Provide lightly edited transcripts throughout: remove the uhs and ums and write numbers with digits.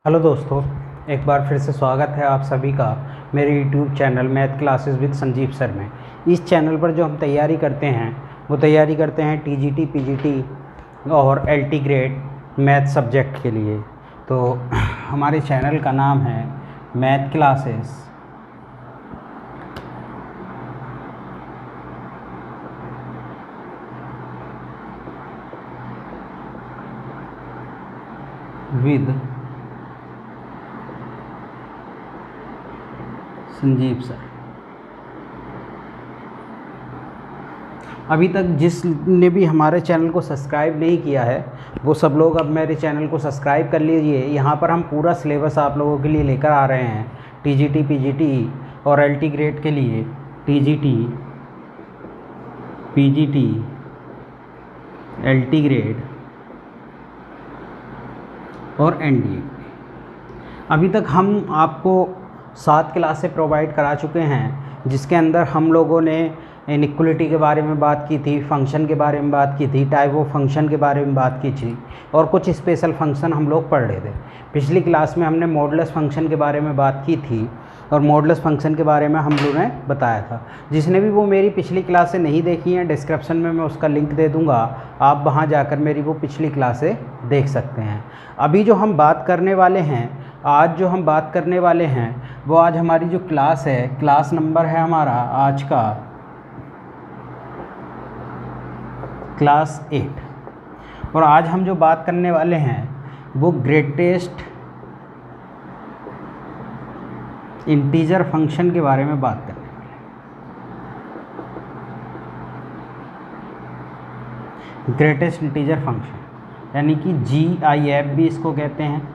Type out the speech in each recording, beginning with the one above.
Hello दोस्तों, एक बार फिर से स्वागत है आप सभी का मेरे YouTube channel math classes with Sanjeev sir में। इस चैनल पर जो हम तैयारी करते हैं वो तैयारी करते हैं टीजीटी, पीजीटी और एलटी ग्रेड मैथ सब्जेक्ट के लिए। तो हमारे चैनल का नाम है math classes with Sanjeev sir. अभी तक जिसने भी हमारे चैनल को सब्सक्राइब नहीं किया है वो सब लोग अब मेरे चैनल को सब्सक्राइब कर लीजिए। यहाँ पर हम पूरा सिलेबस आप लोगों के लिए लेकर आ रहे हैं। टीजीटी, पीजीटी और एलटी ग्रेड के लिए टीजीटी, पीजीटी, एलटी ग्रेड और एनडीए। अभी तक हम आपको 7 क्लासें प्रोवाइड करा चुके हैं, जिसके अंदर हम लोगों ने इनइक्वलिटी के बारे में बात की थी, फंक्शन के बारे में बात की थी, टाइप ऑफ फंक्शन के बारे में बात की थी और कुछ स्पेशल फंक्शन हम लोग पढ़ रहे थे। पिछली क्लास में हमने मॉडुलस फंक्शन के बारे में बात की थी और मॉडुलस फंक्शन के बारे में हम लोगों ने बताया था। जिसने भी वो मेरी पिछली क्लासें नहीं देखी हैं, डिस्क्रिप्शन में मैं उसका लिंक दे दूँगा, आप वहाँ जाकर मेरी वो पिछली क्लासें देख सकते हैं। अभी जो हम बात करने वाले हैं, आज जो हम बात करने वाले हैं वो आज हमारी जो क्लास है, क्लास नंबर है हमारा आज का क्लास 8। और आज हम जो बात करने वाले हैं वो ग्रेटेस्ट इंटीजर फंक्शन के बारे में बात करने वाले हैं। ग्रेटेस्ट इंटीजर फंक्शन यानी कि GIF भी इसको कहते हैं,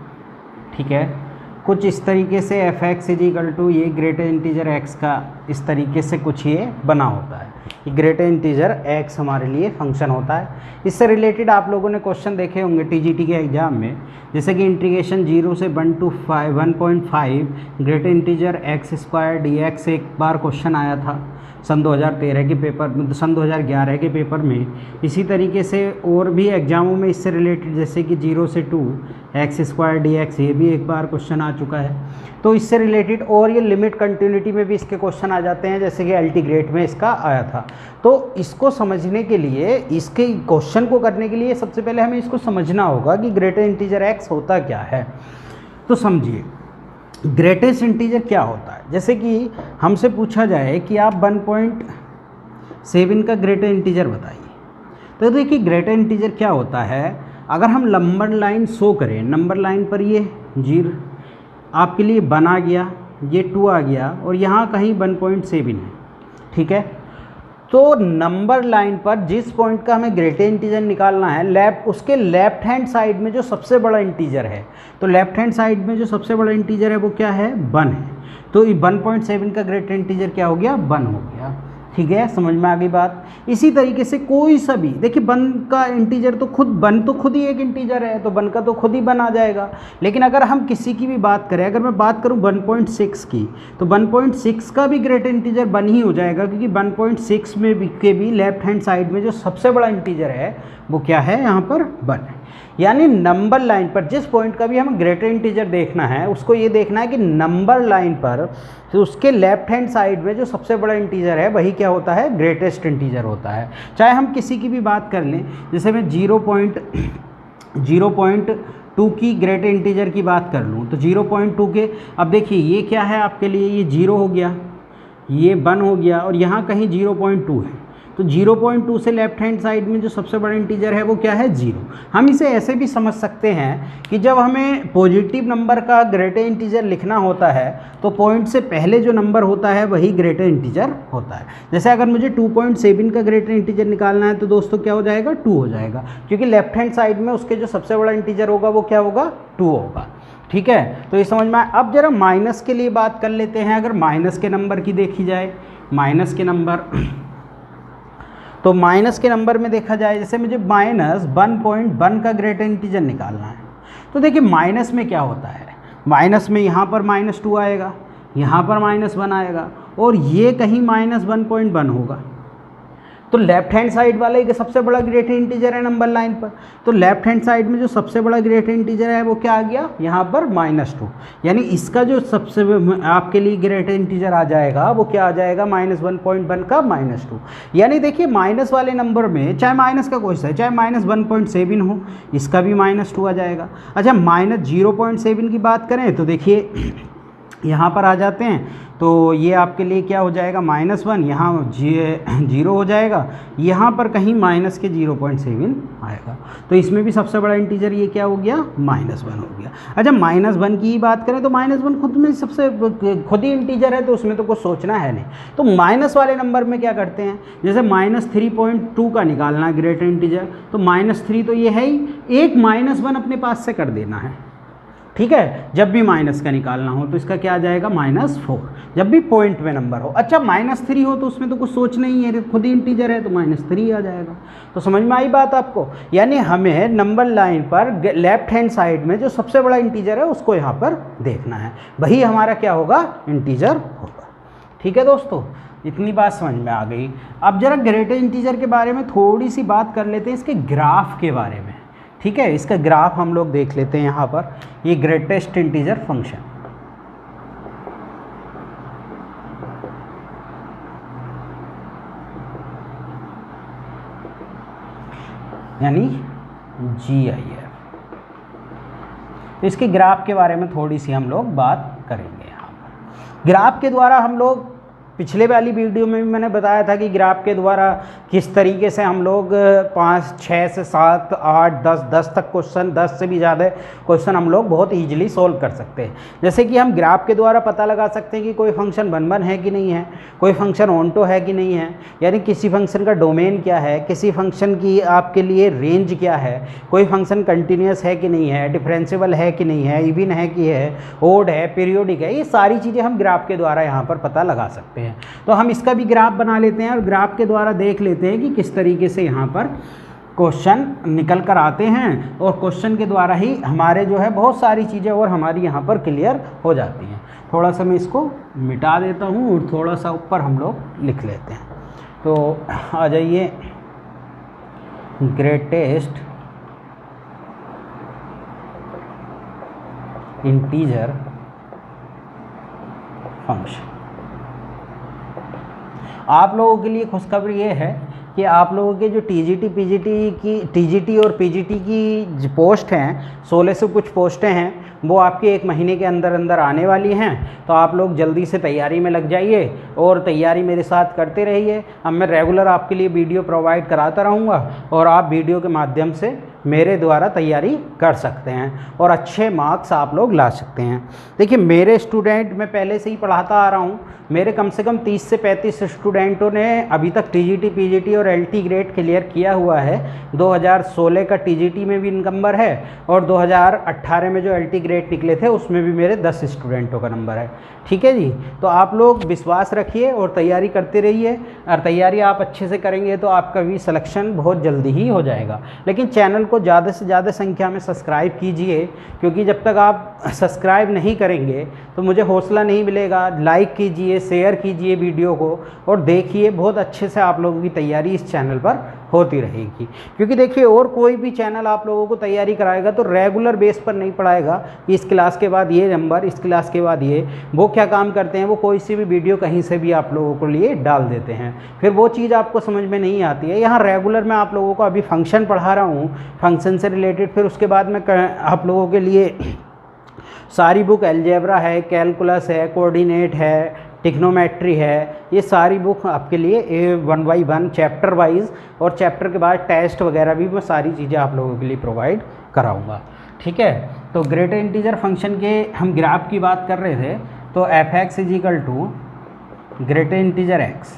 ठीक है। कुछ इस तरीके से f(x) ये ग्रेटेस्ट इंटीजर x का इस तरीके से कुछ ये बना होता है। ये ग्रेटेस्ट इंटीजर x हमारे लिए फंक्शन होता है। इससे रिलेटेड आप लोगों ने क्वेश्चन देखे होंगे टीजीटी के एग्जाम में, जैसे कि इंटीग्रेशन 0 से 1 to 1.5 greatest integer x² dx एक बार क्वेश्चन आया था सन 2013 के पेपर, सन 2011 के पेपर में। इसी तरीके से और भी एग्जामों में इससे रिलेटेड, जैसे कि 0 से 2 x² dx, ये भी एक बार क्वेश्चन आ चुका है। तो इससे रिलेटेड और ये लिमिट कंटिन्यूटी में भी इसके क्वेश्चन आ जाते हैं, जैसे कि एलटी ग्रेड में इसका आया था। तो इसको समझने के लिए, इसके क्वेश्चन को करने के लिए सबसे पहले हमें इसको समझना होगा कि ग्रेटेस्ट इंटीजर x होता क्या है। तो समझिए ग्रेटेस्ट इंटीजर क्या होता है। जैसे कि हमसे पूछा जाए कि आप 1.7 का ग्रेटेस्ट इंटीजर बताइए, तो देखिए ग्रेटेस्ट इंटीजर क्या होता है। अगर हम नंबर लाइन शो करें, नंबर लाइन पर ये 0 आपके लिए 1 आ गया, ये 2 आ गया और यहाँ कहीं 1.7 है, ठीक है। तो नंबर लाइन पर जिस पॉइंट का हमें ग्रेटेस्ट इंटीजर निकालना है, उसके लेफ्ट हैंड साइड में जो सबसे बड़ा इंटीजर है, तो लेफ्ट हैंड साइड में जो सबसे बड़ा इंटीजर है वो क्या है, 1 है। तो 1.7 का ग्रेटेस्ट इंटीजर क्या हो गया, 1 हो गया, ठीक है। समझ में आ गई बात। इसी तरीके से कोई सा भी देखिए 1 का इंटीजर तो खुद 1 तो खुद ही एक इंटीजर है, तो 1 का तो खुद ही 1 आ जाएगा। लेकिन अगर हम किसी की भी बात करें, अगर मैं बात करूं 1.6 की, तो 1.6 का भी ग्रेटेस्ट इंटीजर 1 ही हो जाएगा, क्योंकि 1.6 में के भी लेफ्ट हैंड साइड में जो सबसे बड़ा इंटीजर है वो क्या है, यहाँ पर 1 है। यानी नंबर लाइन पर जिस पॉइंट का भी हमें ग्रेटेस्ट इंटीजर देखना है, उसको ये देखना है कि नंबर लाइन पर तो उसके लेफ्ट हैंड साइड में जो सबसे बड़ा इंटीजर है वही क्या होता है, ग्रेटेस्ट इंटीजर होता है। चाहे हम किसी की भी बात कर लें, जैसे मैं 0.2 की ग्रेटेस्ट इंटीजर की बात कर लूँ, तो 0.2 के, अब देखिए ये क्या है आपके लिए, ये 0 हो गया, ये 1 हो गया और यहाँ कहीं 0.2 है। तो 0.2 से लेफ्ट हैंड साइड में जो सबसे बड़ा इंटीजर है वो क्या है, 0। हम इसे ऐसे भी समझ सकते हैं कि जब हमें पॉजिटिव नंबर का ग्रेटेस्ट इंटीजर लिखना होता है तो पॉइंट से पहले जो नंबर होता है वही ग्रेटेस्ट इंटीजर होता है। जैसे अगर मुझे 2.7 का ग्रेटेस्ट इंटीजर निकालना है तो दोस्तों क्या हो जाएगा, 2 हो जाएगा, क्योंकि लेफ्ट हैंड साइड में उसके जो सबसे बड़ा इंटीजर होगा वो क्या होगा, 2 होगा, ठीक है। तो ये समझ में आए। अब जरा माइनस के लिए बात कर लेते हैं। अगर माइनस के नंबर की देखी जाए, माइनस के नंबर, तो माइनस के नंबर में देखा जाए, जैसे मुझे -1.1 का ग्रेटेस्ट इंटीजर निकालना है, तो देखिए माइनस में क्या होता है, माइनस में यहाँ पर -2 आएगा, यहाँ पर -1 आएगा और ये कहीं -1.1 होगा। तो लेफ्ट हैंड साइड वाला एक सबसे बड़ा ग्रेटर इंटीजर है नंबर लाइन पर, तो लेफ्ट हैंड साइड में जो सबसे बड़ा ग्रेटर इंटीजर है वो क्या आ गया यहाँ पर -2, यानी इसका जो सबसे आपके लिए ग्रेटर इंटीजर आ जाएगा वो क्या आ जाएगा -1.1 का -2। यानी देखिए माइनस वाले नंबर में चाहे माइनस का कोई सा है, चाहे -1.7 हो, इसका भी -2 आ जाएगा। अच्छा -0.7 की बात करें तो देखिए यहाँ पर आ जाते हैं, तो ये आपके लिए क्या हो जाएगा -1, यहाँ 0 हो जाएगा, यहाँ पर कहीं माइनस के 0.7 आएगा, तो इसमें भी सबसे बड़ा इंटीजर ये क्या हो गया -1 हो गया। अच्छा -1 की ही बात करें तो -1 खुद में सबसे खुद ही इंटीजर है, तो उसमें तो कुछ सोचना है नहीं। तो माइनस वाले नंबर में क्या करते हैं, जैसे -3.2 का निकालना है ग्रेटर इंटीजर, तो -3 तो ये है ही, एक -1 अपने पास से कर देना है, ठीक है। जब भी माइनस का निकालना हो तो इसका क्या आ जाएगा -4, जब भी पॉइंट में नंबर हो। अच्छा -3 हो तो उसमें तो कुछ सोचना ही है, खुद ही इंटीजर है तो -3 आ जाएगा। तो समझ में आई बात आपको, यानी हमें नंबर लाइन पर लेफ्ट हैंड साइड में जो सबसे बड़ा इंटीजर है उसको यहाँ पर देखना है, वही हमारा क्या होगा इंटीजर होगा। ठीक है दोस्तों, इतनी बात समझ में आ गई। अब जरा ग्रेटर इंटीजर के बारे में थोड़ी सी बात कर लेते हैं, इसके ग्राफ के बारे में। ठीक है, इसका ग्राफ हम लोग देख लेते हैं यहाँ पर, ये ग्रेटेस्ट इंटीजर फंक्शन, यानी GIF। तो इसके ग्राफ के बारे में थोड़ी सी हम लोग बात करेंगे यहाँ पर। ग्राफ के द्वारा हम लोग, पिछले वाली वीडियो में भी मैंने बताया था कि ग्राफ के द्वारा किस तरीके से हम लोग 5, 6 से 7, 8, 10 तक क्वेश्चन, 10 से भी ज़्यादा क्वेश्चन हम लोग बहुत ईजिली सोल्व कर सकते हैं। जैसे कि हम ग्राफ के द्वारा पता लगा सकते हैं कि कोई फंक्शन 1 है कि नहीं है, कोई फंक्शन ऑनटो है कि नहीं है, यानी किसी फंक्शन का डोमेन क्या है, किसी फंक्शन की आपके लिए रेंज क्या है, कोई फंक्शन कंटिन्यूस है कि नहीं है, डिफरेंशिएबल है कि नहीं है, इवन है कि है, ओड है, पीरियोडिक है, ये सारी चीज़ें हम ग्राफ के द्वारा यहाँ पर पता लगा सकते हैं। तो हम इसका भी ग्राफ बना लेते हैं और ग्राफ के द्वारा देख लेते हैं कि किस तरीके से यहाँ पर क्वेश्चन निकल कर आते हैं, और क्वेश्चन के द्वारा ही हमारे जो है बहुत सारी चीज़ें और हमारी यहाँ पर क्लियर हो जाती हैं। थोड़ा सा मैं इसको मिटा देता हूँ और थोड़ा सा ऊपर हम लोग लिख लेते हैं। तो आ जाइए, ग्रेटेस्ट इंटीजर फंक्शन। आप लोगों के लिए खुशखबरी ये है कि आप लोगों के जो टीजीटी और पीजीटी की पोस्ट हैं, 16 से कुछ पोस्टें हैं, वो आपके 1 महीने के अंदर अंदर आने वाली हैं। तो आप लोग जल्दी से तैयारी में लग जाइए और तैयारी मेरे साथ करते रहिए। अब मैं रेगुलर आपके लिए वीडियो प्रोवाइड कराता रहूँगा और आप वीडियो के माध्यम से मेरे द्वारा तैयारी कर सकते हैं और अच्छे मार्क्स आप लोग ला सकते हैं। देखिए मेरे स्टूडेंट, मैं पहले से ही पढ़ाता आ रहा हूँ, मेरे कम से कम 30 से 35 स्टूडेंटों ने अभी तक टीजीटी, पीजीटी और एलटी ग्रेड क्लियर किया हुआ है। 2016 का टीजीटी में भी नंबर है और 2018 में जो एलटी ग्रेड निकले थे उसमें भी मेरे 10 स्टूडेंटों का नंबर है। ठीक है जी, तो आप लोग विश्वास रखिए और तैयारी करते रहिए, और तैयारी आप अच्छे से करेंगे तो आपका भी सिलेक्शन बहुत जल्दी ही हो जाएगा। लेकिन चैनल को ज़्यादा से ज़्यादा संख्या में सब्सक्राइब कीजिए, क्योंकि जब तक आप सब्सक्राइब नहीं करेंगे तो मुझे हौसला नहीं मिलेगा। लाइक कीजिए, शेयर कीजिए वीडियो को और देखिए, बहुत अच्छे से आप लोगों की तैयारी इस चैनल पर होती रहेगी। क्योंकि देखिए और कोई भी चैनल आप लोगों को तैयारी कराएगा तो रेगुलर बेस पर नहीं पढ़ाएगा कि इस क्लास के बाद ये नंबर, इस क्लास के बाद ये। वो क्या काम करते हैं, वो कोई सी भी वीडियो कहीं से भी आप लोगों को लिए डाल देते हैं, फिर वो चीज़ आपको समझ में नहीं आती है। यहाँ रेगुलर मैं आप लोगों को अभी फंक्शन पढ़ा रहा हूँ, फंक्शन से रिलेटेड, फिर उसके बाद मैं आप लोगों के लिए सारी बुक अलजेब्रा है, कैलकुलस है, कोऑर्डिनेट है, टिग्नोमेट्री है, ये सारी बुक आपके लिए 1 बाई 1 चैप्टर वाइज, और चैप्टर के बाद टेस्ट वगैरह भी मैं सारी चीज़ें आप लोगों के लिए प्रोवाइड कराऊंगा। ठीक है, तो ग्रेटर इंटीजर फंक्शन के हम ग्राफ की बात कर रहे थे, तो f(x) = ग्रेटर इंटीजर x।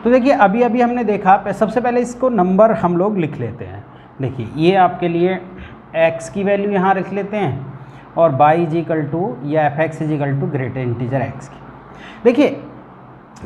तो देखिए अभी अभी हमने देखा, सबसे पहले इसको नंबर हम लोग लिख लेते हैं। देखिए ये आपके लिए x की वैल्यू यहाँ रख लेते हैं और y = या f(x) = ग्रेटर इंटीजर x की। देखिए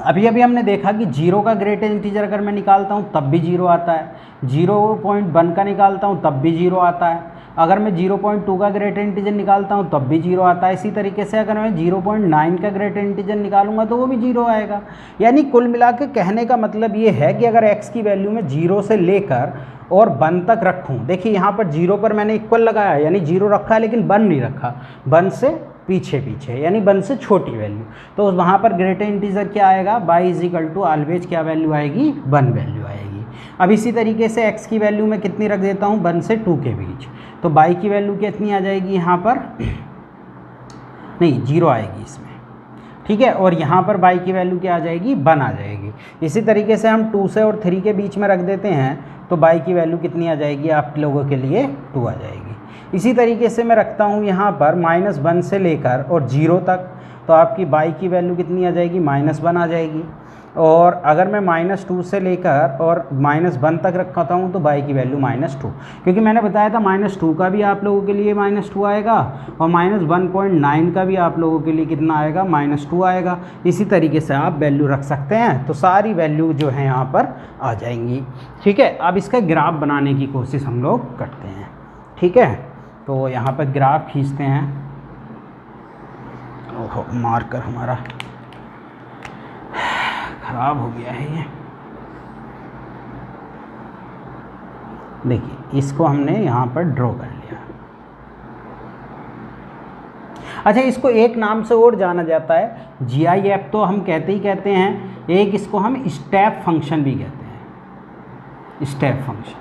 अभी अभी हमने देखा कि 0 का ग्रेटर इंटीजर अगर मैं निकालता हूँ तब भी 0 आता है, 0.1 का निकालता हूँ तब भी 0 आता है। अगर मैं 0.2 का ग्रेटर इंटीजर निकालता हूँ तब भी 0 आता है। इसी तरीके से अगर मैं 0.9 का ग्रेटर इंटीजर निकालूंगा तो वो भी 0 आएगा। यानी कुल मिला के कहने का मतलब ये है कि अगर x की वैल्यू में 0 से लेकर और 1 तक रखूँ, देखिए यहाँ पर 0 पर मैंने इक्वल लगाया, यानी 0 रखा है लेकिन 1 नहीं रखा, 1 से पीछे यानी 1 से छोटी वैल्यू, तो वहाँ पर ग्रेटर इंटीजर क्या आएगा, y is equal to always क्या वैल्यू आएगी, 1 वैल्यू आएगी। अब इसी तरीके से x की वैल्यू मैं कितनी रख देता हूँ, 1 से 2 के बीच, तो y की वैल्यू कितनी आ जाएगी यहाँ पर, नहीं 0 आएगी इसमें, ठीक है। और यहाँ पर y की वैल्यू क्या आ जाएगी, 1 आ जाएगी। इसी तरीके से हम 2 से और 3 के बीच में रख देते हैं तो y की वैल्यू कितनी आ जाएगी आप लोगों के लिए, 2 आ जाएगी। इसी तरीके से मैं रखता हूँ यहाँ पर -1 से लेकर और 0 तक, तो आपकी y की वैल्यू कितनी आ जाएगी, -1 आ जाएगी। और अगर मैं -2 से लेकर और -1 तक रखता हूँ तो y की वैल्यू -2, क्योंकि मैंने बताया था -2 का भी आप लोगों के लिए -2 आएगा और -1.9 का भी आप लोगों के लिए कितना आएगा, -2 आएगा। इसी तरीके से आप वैल्यू रख सकते हैं, तो सारी वैल्यू जो है यहाँ पर आ जाएंगी, ठीक है। अब इसका ग्राफ बनाने की कोशिश हम लोग करते हैं, ठीक है। तो यहाँ पर ग्राफ खींचते हैं। ओहो, मार्कर हमारा खराब हो गया है ये, देखिए इसको हमने यहाँ पर ड्रॉ कर लिया। अच्छा, इसको एक नाम से और जाना जाता है, GIF तो हम कहते ही कहते हैं, एक इसको हम स्टेप फंक्शन भी कहते हैं, स्टेप फंक्शन,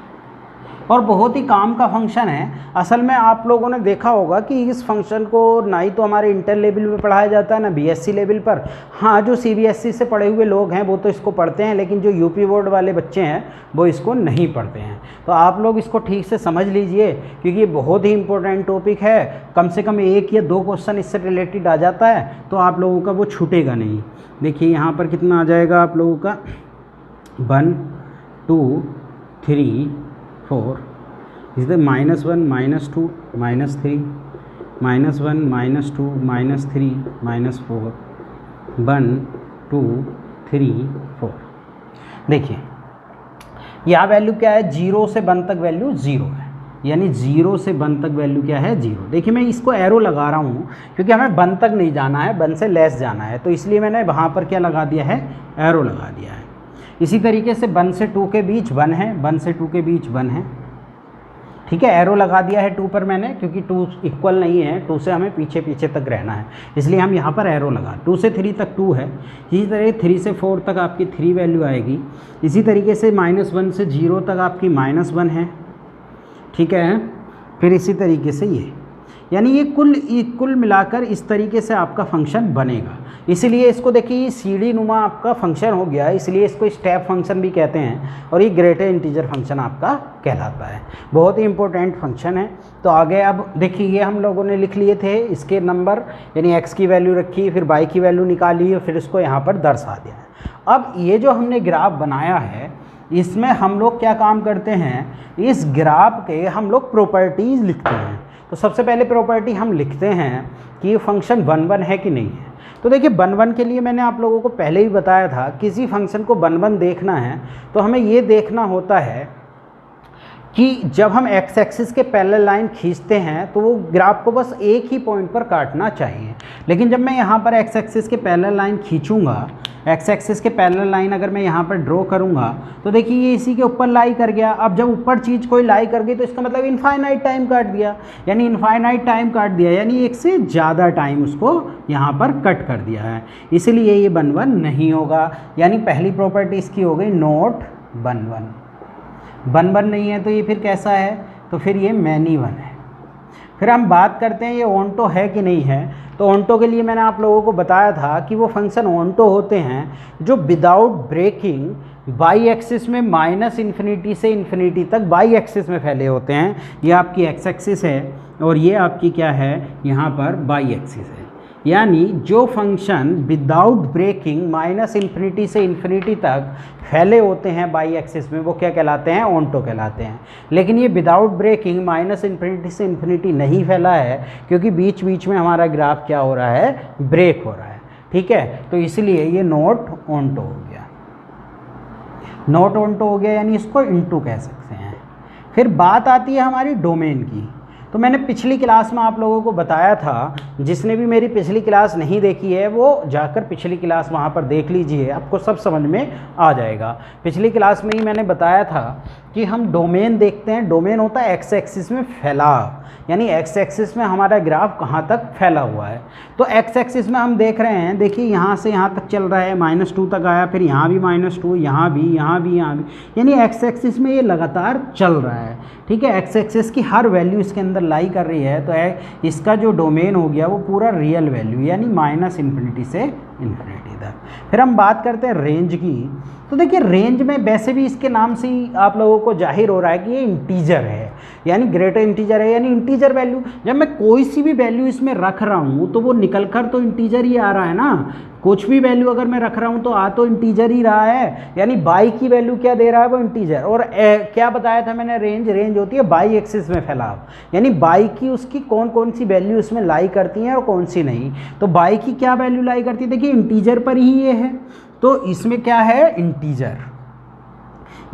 और बहुत ही काम का फंक्शन है। असल में आप लोगों ने देखा होगा कि इस फंक्शन को ना ही तो हमारे इंटर लेवल पे पढ़ाया जाता है ना BSc लेवल पर। हाँ, जो CBSE से पढ़े हुए लोग हैं वो तो इसको पढ़ते हैं, लेकिन जो UP बोर्ड वाले बच्चे हैं वो इसको नहीं पढ़ते हैं। तो आप लोग इसको ठीक से समझ लीजिए, क्योंकि ये बहुत ही इंपॉर्टेंट टॉपिक है। कम से कम 1 या 2 क्वेश्चन इससे रिलेटेड आ जाता है, तो आप लोगों का वो छूटेगा नहीं। देखिए यहाँ पर कितना आ जाएगा आप लोगों का, 1 2 3 4, इस -1 -2 -3 -1 -2 -3 -4, 1 2 3 4। देखिए यहाँ वैल्यू क्या है, 0 से 1 तक वैल्यू 0 है, यानी 0 से 1 तक वैल्यू क्या है, 0। देखिए मैं इसको एरो लगा रहा हूँ क्योंकि हमें 1 तक नहीं जाना है, 1 से लेस जाना है, तो इसलिए मैंने वहाँ पर क्या लगा दिया है, एरो लगा दिया है। इसी तरीके से 1 से 2 के बीच 1 है, 1 से 2 के बीच 1 है, ठीक है। एरो लगा दिया है 2 पर मैंने, क्योंकि 2 इक्वल नहीं है, 2 से हमें पीछे तक रहना है, इसलिए हम यहाँ पर एरो लगा। 2 से 3 तक 2 है, इसी तरह 3 से 4 तक आपकी 3 वैल्यू आएगी। इसी तरीके से -1 से 0 तक आपकी -1 है, ठीक है। फिर इसी तरीके से ये, यानी ये कुल मिलाकर इस तरीके से आपका फंक्शन बनेगा। इसलिए इसको देखिए, ये सीढ़ी नुमा आपका फंक्शन हो गया, इसलिए इसको स्टेप फंक्शन भी कहते हैं, और ये ग्रेटर इंटीजर फंक्शन आपका कहलाता है। बहुत ही इंपॉर्टेंट फंक्शन है। तो आगे अब देखिए, ये हम लोगों ने लिख लिए थे इसके नंबर, यानी x की वैल्यू रखी, फिर y की वैल्यू निकाली और फिर इसको यहाँ पर दर्शा दिया है। अब ये जो हमने ग्राफ बनाया है, इसमें हम लोग क्या काम करते हैं, इस ग्राफ के हम लोग प्रॉपर्टीज़ लिखते हैं। तो सबसे पहले प्रॉपर्टी हम लिखते हैं कि ये फंक्शन 1 1 है कि नहीं है। तो देखिए 1 1 के लिए मैंने आप लोगों को पहले ही बताया था, किसी फंक्शन को 1 1 देखना है तो हमें ये देखना होता है कि जब हम x एक्सिस के पैरेलल लाइन खींचते हैं तो वो ग्राफ को बस एक ही पॉइंट पर काटना चाहिए। लेकिन जब मैं यहाँ पर x एक्सिस के पैरेलल लाइन खींचूंगा, x एक्सिस के पैरेलल लाइन अगर मैं यहाँ पर ड्रॉ करूँगा तो देखिए ये इसी के ऊपर लाई कर गया। अब जब ऊपर चीज़ कोई लाई कर गई तो इसका मतलब इनफाइनाइट टाइम काट दिया, यानी इनफाइनाइट टाइम काट दिया, यानी एक से ज़्यादा टाइम उसको यहाँ पर कट कर दिया है, इसलिए ये 1 1 नहीं होगा। यानी पहली प्रॉपर्टी इसकी हो गई नॉट 1 1। 1 1 नहीं है तो ये फिर कैसा है, तो फिर ये मैनी 1 है। फिर हम बात करते हैं ये ऑन्टो है कि नहीं है। तो ऑन्टो के लिए मैंने आप लोगों को बताया था कि वो फंक्शन ऑन्टो होते हैं जो विदाउट ब्रेकिंग वाई एक्सिस में -∞ से ∞ तक वाई एक्सिस में फैले होते हैं। ये आपकी एक्स एक्सिस है और ये आपकी क्या है, यहाँ पर वाई एक्सिस है। यानी जो फंक्शन विदाउट ब्रेकिंग -∞ से ∞ तक फैले होते हैं बाई एक्सिस में, वो क्या कहलाते हैं, ऑन्टो कहलाते हैं। लेकिन ये विदाउट ब्रेकिंग -∞ से ∞ नहीं फैला है, क्योंकि बीच बीच में हमारा ग्राफ क्या हो रहा है, ब्रेक हो रहा है, ठीक है। तो इसलिए ये नॉट ऑन्टो हो गया, नॉट ऑन्टो हो गया, यानी इसको इनटू कह सकते हैं। फिर बात आती है हमारी डोमेन की। तो मैंने पिछली क्लास में आप लोगों को बताया था, जिसने भी मेरी पिछली क्लास नहीं देखी है वो जाकर पिछली क्लास वहाँ पर देख लीजिए, आपको सब समझ में आ जाएगा। पिछली क्लास में ही मैंने बताया था कि हम डोमेन देखते हैं। डोमेन होता है एक्स एक्सिस में फैलाव, यानी एक्स एक्सिस में हमारा ग्राफ कहाँ तक फैला हुआ है। तो एक्स एक्सिस में हम देख रहे हैं, देखिए यहाँ से यहाँ तक चल रहा है, -2 तक आया, फिर यहाँ भी -2, यहाँ भी, यहाँ भी, यहाँ भी, यानी एक्स एक्सिस में ये लगातार चल रहा है। ठीक है, एक्स एक्सिस की हर वैल्यू इसके अंदर लाई कर रही है, तो इसका जो डोमेन हो गया वो पूरा रियल वैल्यू, यानी -∞ से इन्फिनिटी तक। फिर हम बात करते हैं रेंज की। तो देखिए रेंज में वैसे भी इसके नाम से ही आप लोगों को जाहिर हो रहा है कि ये इंटीजर है, यानी ग्रेटर इंटीजर है, यानी इंटीजर वैल्यू। जब मैं कोई सी भी वैल्यू इसमें रख रहा हूँ तो वो निकल कर तो इंटीजर ही आ रहा है ना। कुछ भी वैल्यू अगर मैं रख रहा हूँ तो आ तो इंटीजर ही रहा है, यानी बाई की वैल्यू क्या दे रहा है, वो इंटीजर। और क्या बताया था मैंने, रेंज होती है बाई एक्सिस में फैलाव, यानी बाई की उसकी कौन कौन सी वैल्यू इसमें लाई करती हैं और कौन सी नहीं। तो बाई की क्या वैल्यू लाई करती है, देखिए इंटीजर पर ही ये है, तो इसमें क्या है, इंटीजर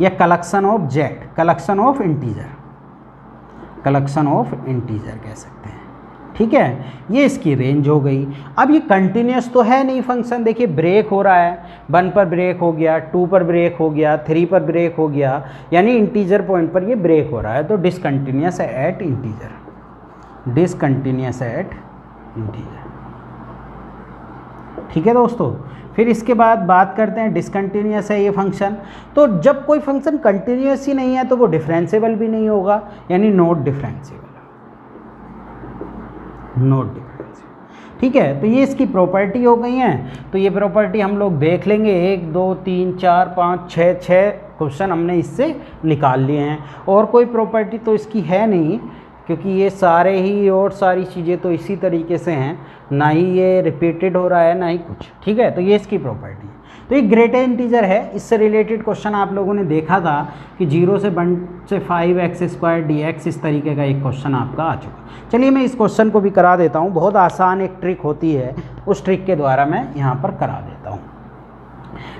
या collection of Z, collection of integer, collection of integer कह सकते हैं। ठीक है, ये इसकी रेंज हो गई। अब ये कंटिन्यूस तो है नहीं फंक्शन, देखिए ब्रेक हो रहा है, 1 पर ब्रेक हो गया, 2 पर ब्रेक हो गया, 3 पर ब्रेक हो गया, यानी इंटीजर पॉइंट पर ये ब्रेक हो रहा है, तो discontinuous at integer, discontinuous at integer. ठीक है दोस्तों, फिर इसके बाद बात करते हैं डिसकंटिन्यूस है ये फंक्शन। तो जब कोई फंक्शन कंटिन्यूस ही नहीं है तो वो डिफरेंशिएबल भी नहीं होगा, यानी नॉट डिफरेंशिएबल, नॉट डिफरेंशिएबल। ठीक है, तो ये इसकी प्रॉपर्टी हो गई हैं। तो ये प्रॉपर्टी हम लोग देख लेंगे, 1 2 3 4 5 6 क्वेश्चन हमने इससे निकाल लिए हैं। और कोई प्रॉपर्टी तो इसकी है नहीं, क्योंकि ये सारे ही और सारी चीज़ें तो इसी तरीके से हैं, ना ही ये रिपीटेड हो रहा है ना ही कुछ। ठीक है, तो ये इसकी प्रॉपर्टी है। तो ये ग्रेटर इंटीजर है, इससे रिलेटेड क्वेश्चन आप लोगों ने देखा था कि 0 से 1 से 5x² dx, इस तरीके का एक क्वेश्चन आपका आ चुका। चलिए मैं इस क्वेश्चन को भी करा देता हूँ, बहुत आसान एक ट्रिक होती है, उस ट्रिक के द्वारा मैं यहाँ पर करा देता हूँ।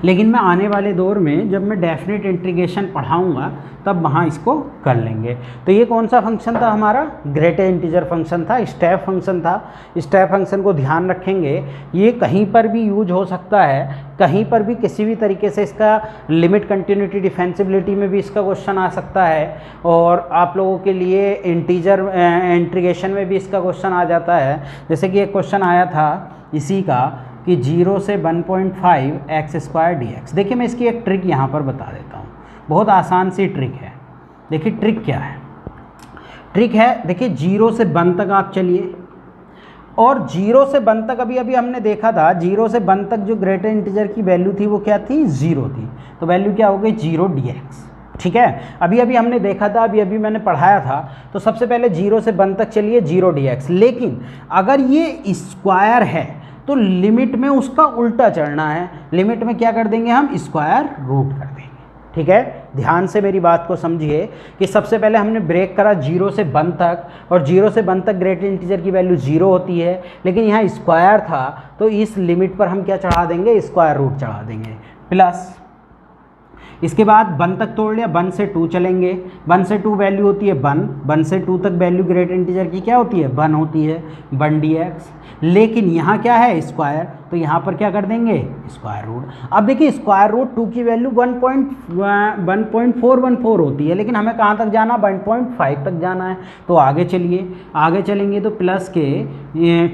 लेकिन मैं आने वाले दौर में जब मैं डेफिनेट इंटीग्रेशन पढ़ाऊंगा तब वहाँ इसको कर लेंगे। तो ये कौन सा फंक्शन था हमारा, ग्रेटर इंटीजर फंक्शन था, स्टेप फंक्शन था। स्टेप फंक्शन को ध्यान रखेंगे, ये कहीं पर भी यूज हो सकता है, कहीं पर भी किसी भी तरीके से इसका लिमिट कंटिन्यूटी डिफेंसिबिलिटी में भी इसका क्वेश्चन आ सकता है, और आप लोगों के लिए इंटीजर इंटीग्रेशन में भी इसका क्वेश्चन आ जाता है। जैसे कि एक क्वेश्चन आया था इसी का कि 0 से 1.5x² dx। देखिए मैं इसकी एक ट्रिक यहाँ पर बता देता हूँ, बहुत आसान सी ट्रिक है। देखिए ट्रिक क्या है, ट्रिक है देखिए 0 से 1 तक आप चलिए, और 0 से 1 तक अभी हमने देखा था, 0 से 1 तक जो ग्रेटर इंटीजर की वैल्यू थी वो क्या थी, 0 थी। तो वैल्यू क्या हो गई, 0 dx। ठीक है, अभी हमने देखा था, अभी मैंने पढ़ाया था। तो सबसे पहले 0 से 1 तक चलिए, 0 dx। लेकिन अगर ये स्क्वायर है तो लिमिट में उसका उल्टा चढ़ना है, लिमिट में क्या कर देंगे हम, स्क्वायर रूट कर देंगे। ठीक है, ध्यान से मेरी बात को समझिए कि सबसे पहले हमने ब्रेक करा 0 से 1 तक, और 0 से 1 तक ग्रेटर इंटीजर की वैल्यू 0 होती है, लेकिन यहाँ स्क्वायर था तो इस लिमिट पर हम क्या चढ़ा देंगे, स्क्वायर रूट चढ़ा देंगे, प्लस इसके बाद 1 तक तोड़ लिया, 1 से 2 चलेंगे, 1 से 2 वैल्यू होती है 1, 1 से 2 तक वैल्यू ग्रेटर इंटीजर की क्या होती है, 1 होती है, 1 dx। लेकिन यहाँ क्या है, स्क्वायर, तो यहाँ पर क्या कर देंगे, स्क्वायर रूट। अब देखिए स्क्वायर रूट 2 की वैल्यू 1.414 होती है, लेकिन हमें कहाँ तक जाना, 1.5 तक जाना है। तो आगे चलिए, आगे चलेंगे तो प्लस के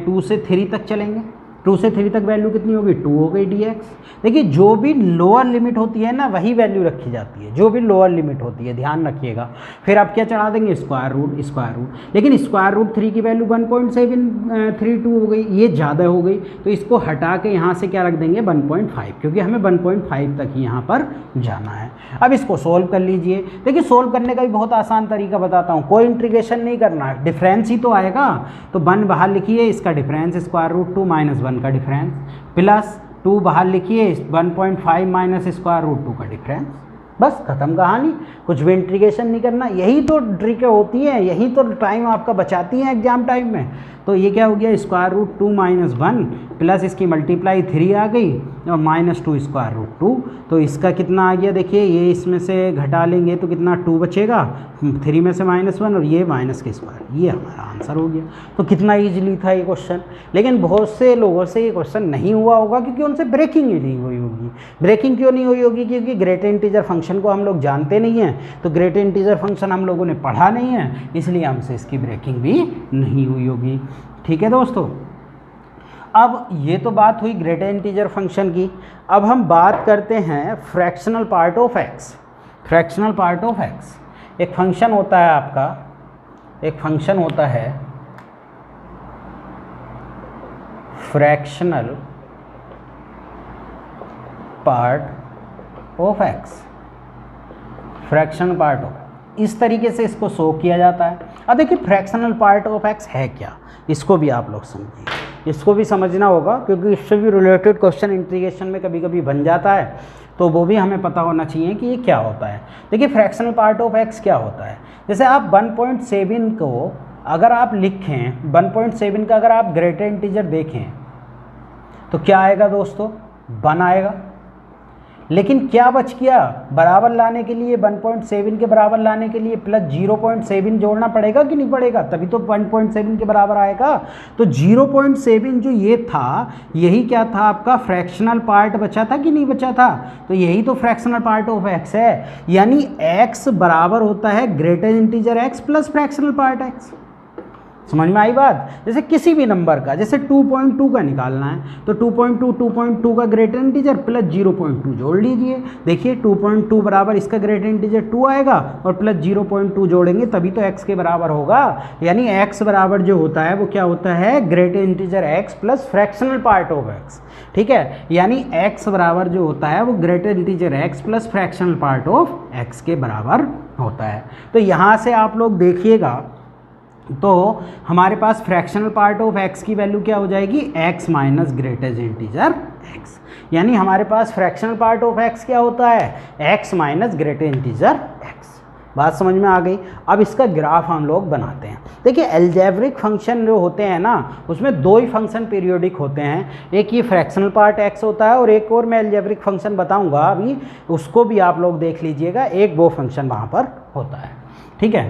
2 से 3 तक चलेंगे, 2 से 3 तक वैल्यू कितनी होगी, 2 हो गई dx। देखिए जो भी लोअर लिमिट होती है ना वही वैल्यू रखी जाती है, जो भी लोअर लिमिट होती है, ध्यान रखिएगा। फिर आप क्या चढ़ा देंगे, स्क्वायर रूट, स्क्वायर रूट। लेकिन स्क्वायर रूट 3 की वैल्यू 1.732 हो गई, ये ज़्यादा हो गई, तो इसको हटा के यहाँ से क्या रख देंगे, 1.5, क्योंकि हमें 1.5 तक ही यहाँ पर जाना है। अब इसको सोल्व कर लीजिए। देखिए सोल्व करने का भी बहुत आसान तरीका बताता हूँ, कोई इंटीग्रेशन नहीं करना है, डिफरेंस ही तो आएगा। तो 1 बाहर लिखिए, इसका डिफरेंस स्क्वायर रूट 2 माइनस 1 का डिफरेंस, प्लस 2 बाहर लिखिए, 1.5 माइनस स्क्वायर रूट 2 का डिफरेंस। बस खत्म कहानी, कुछ भी इंटीग्रेशन नहीं करना। यही तो ट्रिकें होती हैं, यही तो टाइम आपका बचाती हैं एग्जाम टाइम में। तो ये क्या हो गया, स्क्वायर रूट 2 माइनस 1 प्लस इसकी मल्टीप्लाई 3 आ गई, और -2 स्क्वायर रूट 2, तो इसका कितना आ गया देखिए, ये इसमें से घटा लेंगे तो कितना 2 बचेगा, 3 में से -1 और ये माइनस के स्क्वायर, ये हमारा आंसर हो गया। तो कितना ईजिली था ये क्वेश्चन। लेकिन बहुत से लोगों से ये क्वेश्चन नहीं हुआ होगा क्योंकि उनसे ब्रेकिंग ही नहीं हुई होगी। ब्रेकिंग क्यों नहीं हुई होगी? क्योंकि ग्रेट इंटीजर फंक्शन को हम लोग जानते नहीं हैं, तो ग्रेट इंटीजर फंक्शन हम लोगों ने पढ़ा नहीं है, इसलिए हमसे इसकी ब्रेकिंग भी नहीं हुई होगी। ठीक है दोस्तों, अब ये तो बात हुई ग्रेट इंटीजर फंक्शन की। अब हम बात करते हैं fractional part of x. Fractional part of x एक फंक्शन होता है आपका, एक फंक्शन होता है fractional part of x. Fractional part of, इस तरीके से इसको शो किया जाता है। अब देखिए फ्रैक्शनल पार्ट ऑफ एक्स है क्या, इसको भी आप लोग समझिए, इसको भी समझना होगा क्योंकि इससे भी रिलेटेड क्वेश्चन इंटीग्रेशन में कभी कभी बन जाता है, तो वो भी हमें पता होना चाहिए कि ये क्या होता है। देखिए फ्रैक्शनल पार्ट ऑफ एक्स क्या होता है, जैसे आप 1.7 को अगर आप लिखें, 1.7 का अगर आप ग्रेटर इंटीजर देखें तो क्या आएगा दोस्तों, 1 आएगा। लेकिन क्या बच गया, बराबर लाने के लिए 1.7 के बराबर लाने के लिए प्लस 0.7 जोड़ना पड़ेगा कि नहीं पड़ेगा, तभी तो 1.7 के बराबर आएगा। तो 0.7 जो ये था, यही क्या था आपका फ्रैक्शनल पार्ट बचा था कि नहीं बचा था, तो यही तो फ्रैक्शनल पार्ट ऑफ एक्स है। यानी एक्स बराबर होता है greater integer X plus fractional part x. समझ में आई बात। जैसे किसी भी नंबर का, जैसे 2.2 का निकालना है तो 2.2 का ग्रेटर इंटीजर प्लस 0.2 जोड़ लीजिए। देखिए 2.2 बराबर इसका ग्रेटर इंटीजर 2 आएगा और प्लस 0.2 जोड़ेंगे तभी तो x के बराबर होगा। यानी x बराबर जो होता है वो क्या होता है, greater integer x plus fractional part of x। ठीक है, यानी x बराबर जो होता है वो greater integer x plus fractional part of x के बराबर होता है। तो यहाँ से आप लोग देखिएगा तो हमारे पास फ्रैक्शनल पार्ट ऑफ x की वैल्यू क्या हो जाएगी, x minus greater integer x। यानी हमारे पास फ्रैक्शनल पार्ट ऑफ x क्या होता है, x minus greater integer x। बात समझ में आ गई। अब इसका ग्राफ हम लोग बनाते हैं। देखिए एल्जेब्रिक फंक्शन जो होते हैं ना, उसमें दो ही फंक्शन पीरियोडिक होते हैं, एक ये फ्रैक्शनल पार्ट x होता है और एक और मैं एल्जेब्रिक फंक्शन बताऊंगा अभी, उसको भी आप लोग देख लीजिएगा, एक वो फंक्शन वहाँ पर होता है। ठीक है,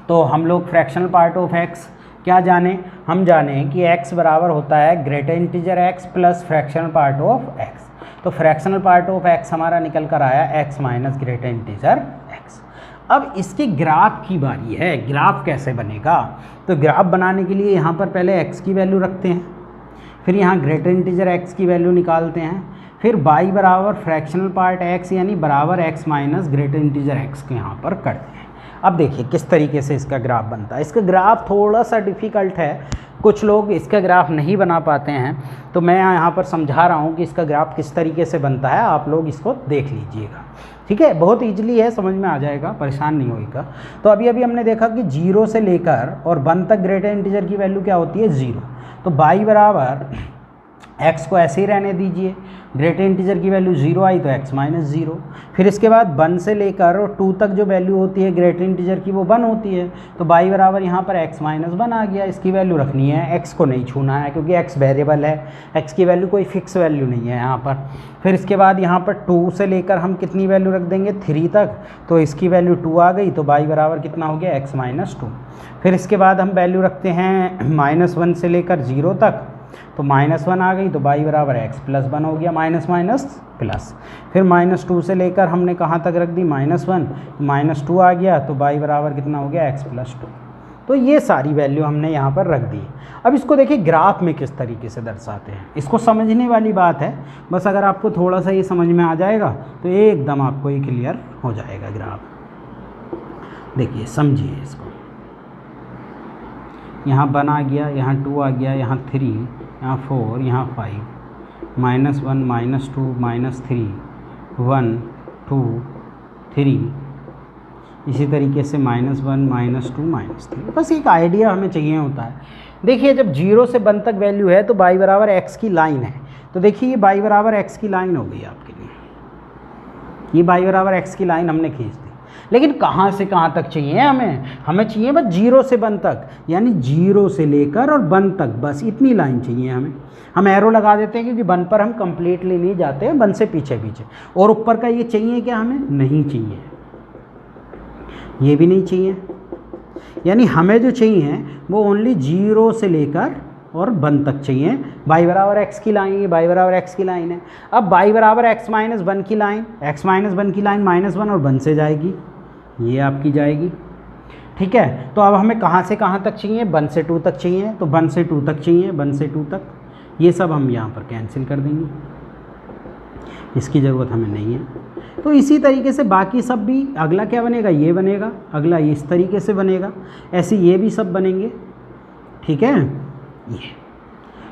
तो हम लोग फ्रैक्शनल पार्ट ऑफ x क्या जाने, हम जाने कि x बराबर होता है greater integer x plus fractional part of x। तो फ्रैक्शनल पार्ट ऑफ x हमारा निकल कर आया x minus greater integer x। अब इसके ग्राफ की बारी है, ग्राफ कैसे बनेगा। तो ग्राफ बनाने के लिए यहाँ पर पहले x की वैल्यू रखते हैं, फिर यहाँ ग्रेटर इंटीजर x की वैल्यू निकालते हैं, फिर y बराबर फ्रैक्शनल पार्ट x यानी बराबर x minus greater integer x के यहाँ पर करते हैं। अब देखिए किस तरीके से इसका ग्राफ बनता है। इसका ग्राफ थोड़ा सा डिफ़िकल्ट है, कुछ लोग इसका ग्राफ नहीं बना पाते हैं, तो मैं यहाँ पर समझा रहा हूँ कि इसका ग्राफ किस तरीके से बनता है, आप लोग इसको देख लीजिएगा। ठीक है, बहुत ईजिली है, समझ में आ जाएगा, परेशान नहीं होगा। तो अभी हमने देखा कि 0 से लेकर और 1 तक ग्रेटर इंटीजर की वैल्यू क्या होती है, 0। तो y बराबर x को ऐसे ही रहने दीजिए, ग्रेटर इंटीजर की वैल्यू 0 आई तो x माइनस 0। फिर इसके बाद 1 से लेकर और 2 तक जो वैल्यू होती है ग्रेटर इंटीजर की वो 1 होती है, तो y बराबर यहाँ पर x माइनस 1 आ गया। इसकी वैल्यू रखनी है, x को नहीं छूना है क्योंकि x वेरिएबल है, x की वैल्यू कोई फिक्स वैल्यू नहीं है यहाँ पर। फिर इसके बाद यहाँ पर 2 से लेकर हम कितनी वैल्यू रख देंगे, 3 तक, तो इसकी वैल्यू 2 आ गई, तो y बराबर कितना हो गया, x माइनस 2। फिर इसके बाद हम वैल्यू रखते हैं -1 से लेकर 0 तक, तो -1 आ गई, तो y बराबर x प्लस 1 हो गया, माइनस माइनस प्लस। फिर -2 से लेकर हमने कहाँ तक रख दी, -1, -2 आ गया, तो y बराबर कितना हो गया, x प्लस 2। तो ये सारी वैल्यू हमने यहाँ पर रख दी। अब इसको देखिए ग्राफ में किस तरीके से दर्शाते हैं, इसको समझने वाली बात है। बस अगर आपको थोड़ा सा ये समझ में आ जाएगा तो एकदम आपको ये क्लियर हो जाएगा ग्राफ। देखिए समझिए इसको, यहाँ 1 आ गया, यहाँ 2 आ गया, यहाँ 3, यहाँ 4, यहाँ 5, -1, -2, -3, 1, 2, 3, इसी तरीके से -1, -2, -3। बस एक आइडिया हमें चाहिए होता है। देखिए जब 0 से 1 तक वैल्यू है तो y बराबर x की लाइन है, तो देखिए ये y बराबर x की लाइन हो गई आपके लिए, ये y बराबर x की लाइन हमने खींच दी। लेकिन कहाँ से कहाँ तक चाहिए हमें चाहिए बस 0 से 1 तक, यानी 0 से लेकर और 1 तक, बस इतनी लाइन चाहिए हमें। हम एरो लगा देते हैं क्योंकि 1 पर हम कंप्लीटली नहीं जाते हैं, 1 से पीछे पीछे। और ऊपर का ये चाहिए क्या, हमें नहीं चाहिए, ये भी नहीं चाहिए। यानी हमें जो चाहिए वो ओनली 0 से लेकर और 1 तक चाहिए। y बराबर x की लाइन, ये y बराबर x की लाइन है। अब y बराबर x माइनस 1 की लाइन, x माइनस 1 की लाइन -1 और 1 से जाएगी, ये आपकी जाएगी। ठीक है, तो अब हमें कहाँ से कहाँ तक चाहिए, 1 से 2 तक चाहिए, तो 1 से 2 तक चाहिए, 1 से 2 तक। ये सब हम यहाँ पर कैंसिल कर देंगे, इसकी ज़रूरत हमें नहीं है। तो इसी तरीके से बाकी सब भी, अगला क्या बनेगा, ये बनेगा, अगला इस तरीके से बनेगा, ऐसे ये भी सब बनेंगे। ठीक है, ये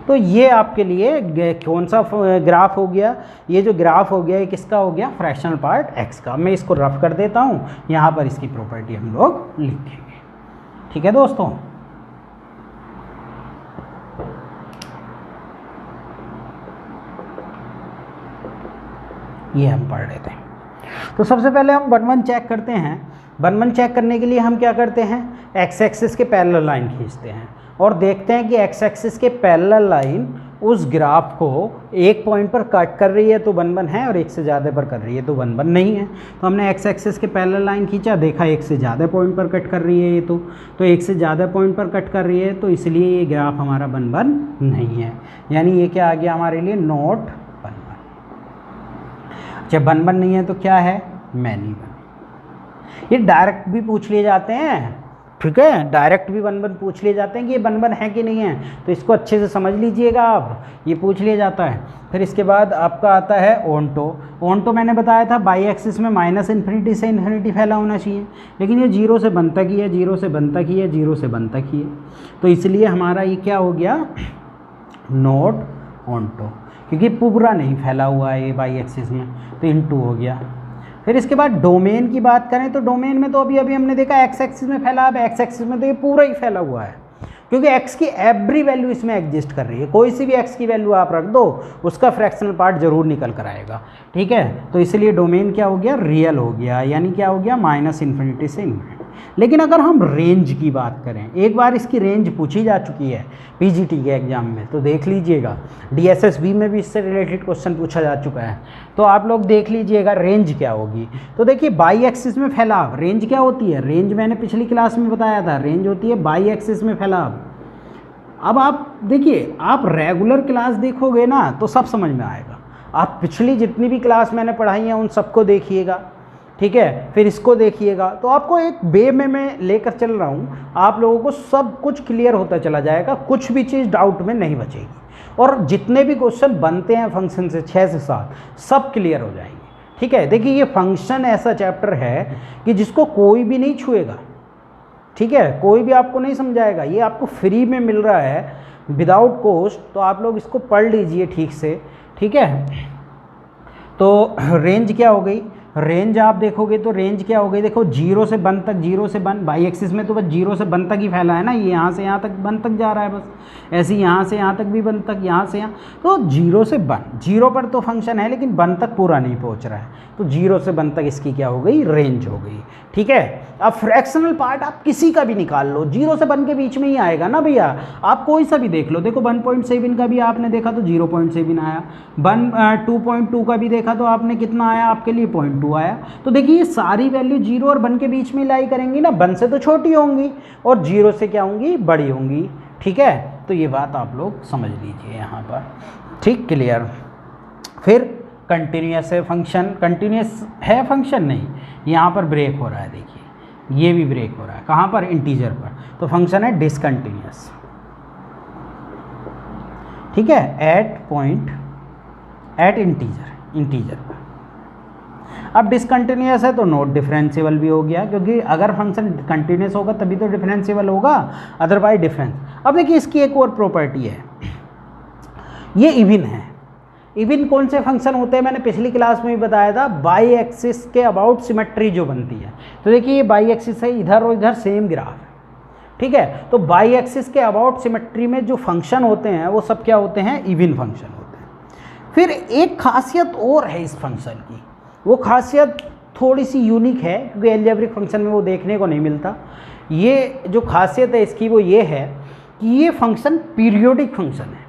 तो ये आपके लिए कौन सा ग्राफ हो गया, ये जो ग्राफ हो गया ये किसका हो गया, फ्रैक्शनल पार्ट x का। मैं इसको रफ कर देता हूँ, यहाँ पर इसकी प्रॉपर्टी हम लोग लिख देंगे। ठीक है दोस्तों, ये हम पढ़ लेते हैं। तो सबसे पहले हम 1 चेक करते हैं। 1 चेक करने के लिए हम क्या करते हैं, x एक्सिस के पैरेलल लाइन खींचते हैं और देखते हैं कि x एक्सिस के पैरेलल लाइन उस ग्राफ को एक पॉइंट पर कट कर रही है तो 1 है, और एक से ज़्यादा पर कर रही है तो 1 नहीं है। तो हमने x एक्सिस के पैरेलल लाइन खींचा, देखा एक से ज़्यादा पॉइंट पर कट कर रही है ये, तो एक से ज़्यादा पॉइंट पर कट कर रही है, तो इसलिए ये ग्राफ हमारा 1 नहीं है। यानी ये क्या आ गया हमारे लिए, नॉट 1। जब 1 नहीं है तो क्या है, मैनी 1। ये डायरेक्ट भी पूछ लिए जाते हैं, ठीक है, डायरेक्ट भी 1 पूछ लिए जाते हैं कि ये 1 है कि नहीं है, तो इसको अच्छे से समझ लीजिएगा आप, ये पूछ लिया जाता है। फिर इसके बाद आपका आता है ऑनटो मैंने बताया था बाई एक्सिस में -∞ से इन्फिनिटी फैला होना चाहिए, लेकिन ये 0 से 1 तक ही है, 0 से 1 तक ही है, 0 से 1 तक ही है, तो इसलिए हमारा ये क्या हो गया, नॉट ऑनटो, क्योंकि पूरा नहीं फैला हुआ है ये बाई एक्सिस में, तो इनटू हो गया। फिर इसके बाद डोमेन की बात करें तो डोमेन में तो अभी हमने देखा x एक्सिस में फैला, अब x एक्सिस में तो ये पूरा ही फैला हुआ है, क्योंकि x की एवरी वैल्यू इसमें एग्जिस्ट कर रही है। कोई सी भी x की वैल्यू आप रख दो, उसका फ्रैक्शनल पार्ट जरूर निकल कर आएगा। ठीक है, तो इसलिए डोमेन क्या हो गया, रियल हो गया, यानी क्या हो गया, -∞ से ∞। लेकिन अगर हम रेंज की बात करें, एक बार इसकी रेंज पूछी जा चुकी है पीजीटी के एग्जाम में, तो देख लीजिएगा, डीएसएसबी में भी इससे रिलेटेड क्वेश्चन पूछा जा चुका है, तो आप लोग देख लीजिएगा रेंज क्या होगी। तो देखिए बाई एक्सिस में फैलाव, रेंज क्या होती है, रेंज मैंने पिछली क्लास में बताया था, रेंज होती है बाई एक्सिस में फैलाव। अब आप देखिए, आप रेगुलर क्लास देखोगे ना तो सब समझ में आएगा, आप पिछली जितनी भी क्लास मैंने पढ़ाई हैं उन सबको देखिएगा, ठीक है, फिर इसको देखिएगा, तो आपको एक वे में मैं लेकर चल रहा हूँ, आप लोगों को सब कुछ क्लियर होता चला जाएगा, कुछ भी चीज़ डाउट में नहीं बचेगी, और जितने भी क्वेश्चन बनते हैं फंक्शन से 6 से 7 सब क्लियर हो जाएंगे। ठीक है, देखिए ये फंक्शन ऐसा चैप्टर है कि जिसको कोई भी नहीं छुएगा, ठीक है, कोई भी आपको नहीं समझाएगा, ये आपको फ्री में मिल रहा है विदाउट कॉस्ट, तो आप लोग इसको पढ़ लीजिए ठीक से। ठीक है, तो रेंज क्या हो गई, रेंज आप देखोगे तो रेंज क्या हो गई, देखो 0 से 1 तक, 0 से 1 बाई एक्सिस में तो बस 0 से 1 तक ही फैला है ना, ये यहाँ से यहाँ तक 1 तक जा रहा है बस, ऐसे यहाँ से यहाँ तक भी 1 तक, यहाँ से यहाँ, तो 0 से 1, 0 पर तो फंक्शन है लेकिन 1 तक पूरा नहीं पहुँच रहा है, तो 0 से 1 तक इसकी क्या हो गई, रेंज हो गई। ठीक है, अब फ्रैक्शनल पार्ट आप किसी का भी निकाल लो, 0 से 1 के बीच में ही आएगा ना भैया, आप कोई सा भी देख लो, देखो 1.7 का भी आपने देखा तो 0.7 आया, 2.2 का भी देखा तो आपने कितना आया, आपके लिए 0.2 आया। तो देखिए ये सारी वैल्यू 0 और 1 के बीच में लाई करेंगी ना, 1 से तो छोटी होंगी और 0 से क्या होंगी, बड़ी होंगी। ठीक है, तो ये बात आप लोग समझ लीजिए यहाँ पर, ठीक, क्लियर। फिर कंटिन्यूस है फंक्शन, कंटिन्यूस है फंक्शन नहीं, यहाँ पर ब्रेक हो रहा है, देखिए ये भी ब्रेक हो रहा है, कहाँ पर, इंटीजर पर, तो फंक्शन है डिसकंटिन्यूस। ठीक है, एट इंटीजर पर। अब डिसकंटिन्यूस है तो नॉट डिफरेंशिएबल भी हो गया, क्योंकि अगर फंक्शन कंटिन्यूस होगा तभी तो डिफरेंशिएबल होगा, अदरवाइज डिफरेंस। अब देखिए इसकी एक और प्रॉपर्टी है, ये इवन है। इवन कौन से फंक्शन होते हैं, मैंने पिछली क्लास में भी बताया था, बाई एक्सिस के अबाउट सिमेट्री जो बनती है। तो देखिए ये बाई एक्सिस है, इधर और इधर सेम ग्राफ है, ठीक है, तो बाई एक्सिस के अबाउट सिमेट्री में जो फंक्शन होते हैं वो सब क्या होते हैं, इवन फंक्शन होते हैं। फिर एक खासियत और है इस फंक्शन की, वो खासियत थोड़ी सी यूनिक है क्योंकि अलजेब्रिक फंक्शन में वो देखने को नहीं मिलता। ये जो खासियत है इसकी वो ये है कि ये फंक्शन पीरियोडिक फंक्शन है,